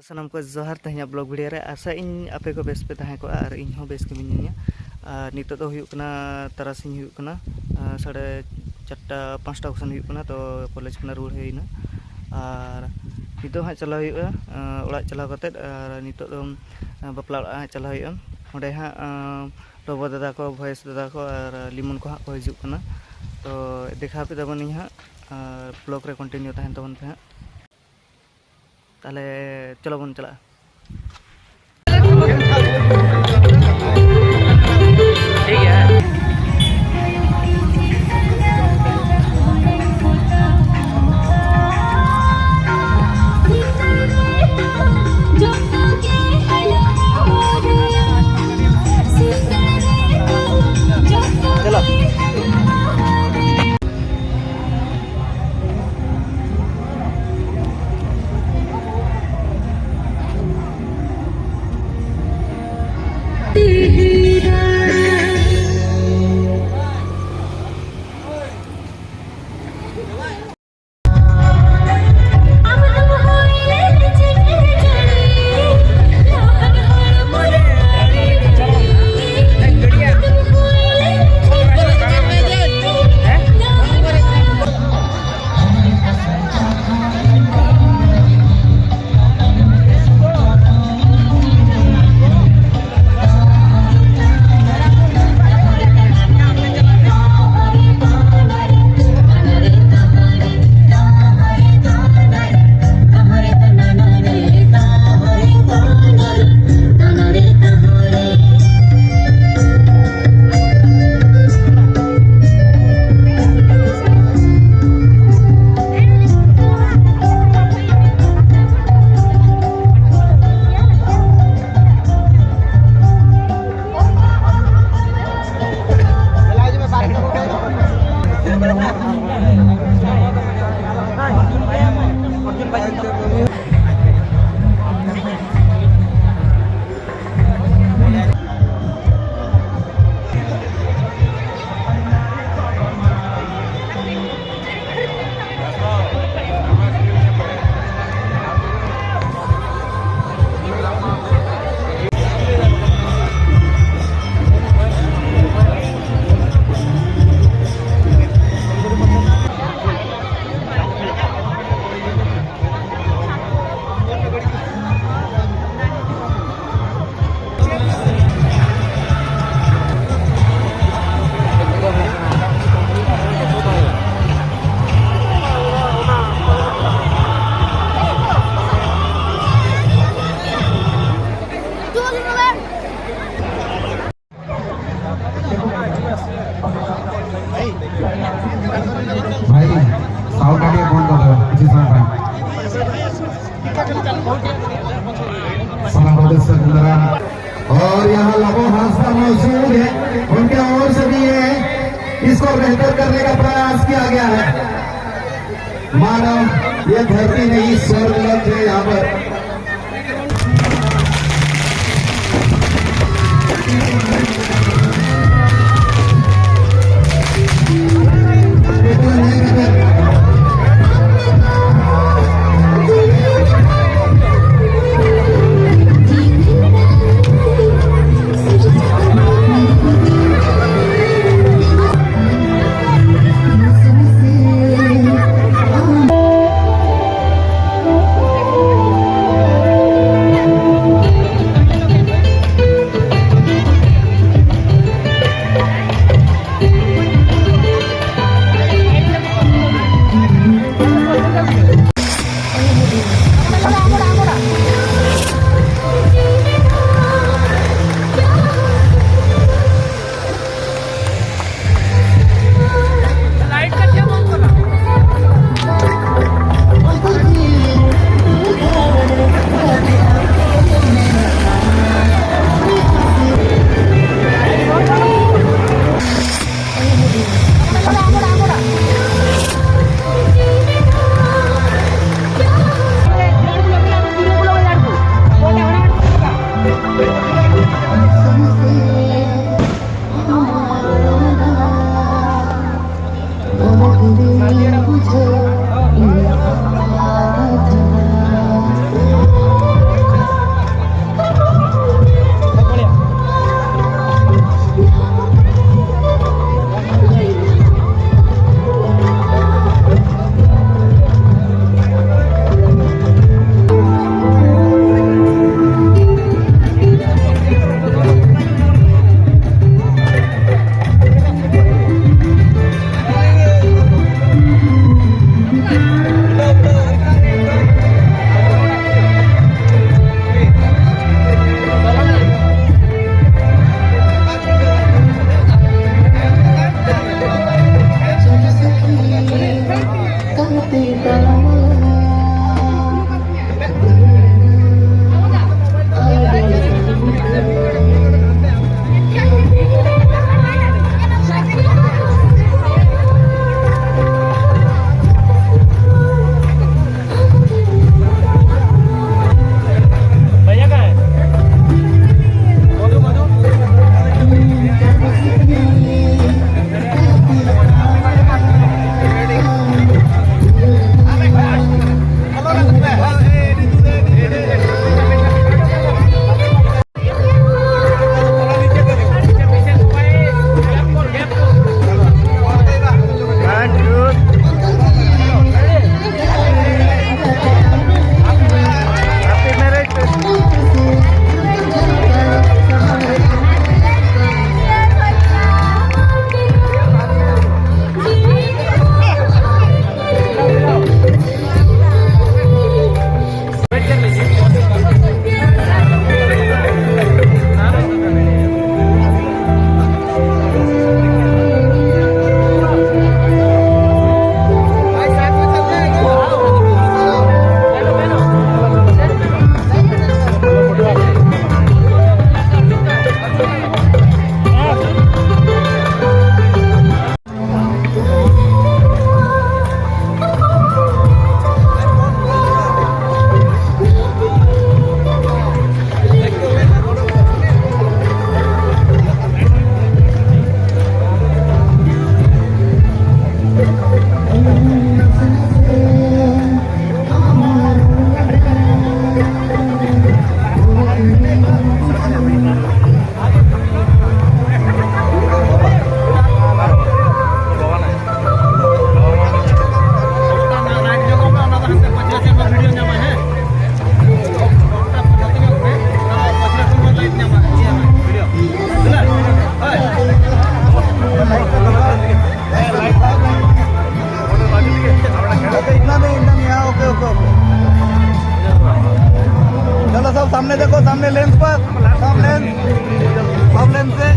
सानाम को जोहार तहना ब्लॉग वीडियो रे आशा इन आपे को बेस पे तहे को और इन हो बेस के मिनिया नितो तो हुयुक कना तरासिंग हुयुक कना 4:30-5टा क्वेश्चन हुयुक कना तो कॉलेज कना रुड़ हेइना और नितो हा चला हुयुक ओड़ा चला कते और नितो दो बापला ओड़ा चला हुयुक ओंडे हा रोबो दादा को वॉइस दादा को और लिमन को हा को हिजुक कना तो देखा पे तबन हा ब्लॉग रे कंटिन्यू तहन तबन पे ताले चलो बन चला ठीक है। और यहाँ लबो हादसा मौजूद है, उनके ओर से भी इसको बेहतर करने का प्रयास किया गया है। मानव ये धरती नहीं स्वर्ग लोक है यहाँ पर। सब लेन से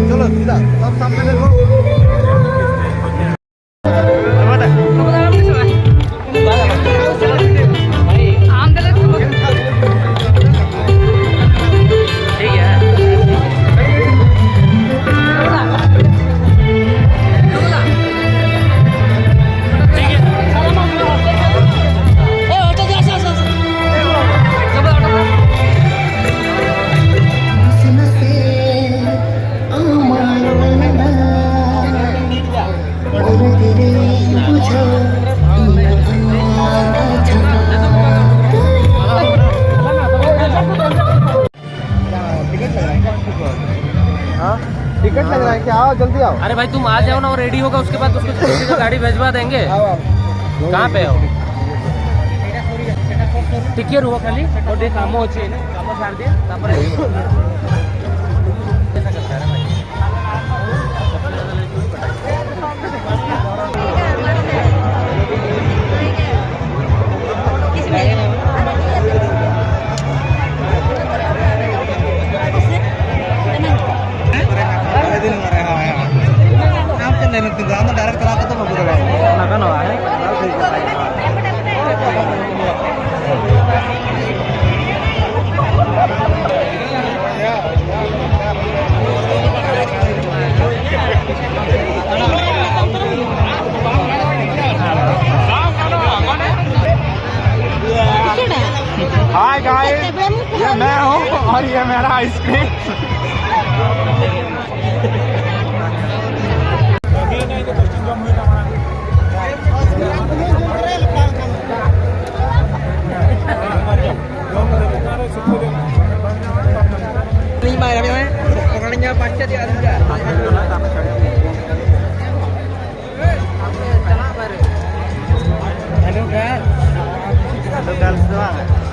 चलो सीधा सब सामने देखो टिकट लग रहा है क्या? आओ जल्दी आओ। अरे भाई तुम आ जाओ ना, और रेडी होगा उसके बाद उसको छोटी सी गाड़ी भेजवा देंगे। कहाँ पे हो? टिके रुको खाली और देख काम अच्छे ना काम छाड़ दिया तापर डायरेक्ट करा तो नका नवा है हाय गाइस, ये मैं हूँ और ये मेरा आइसक्रीम। Hello guys, doang.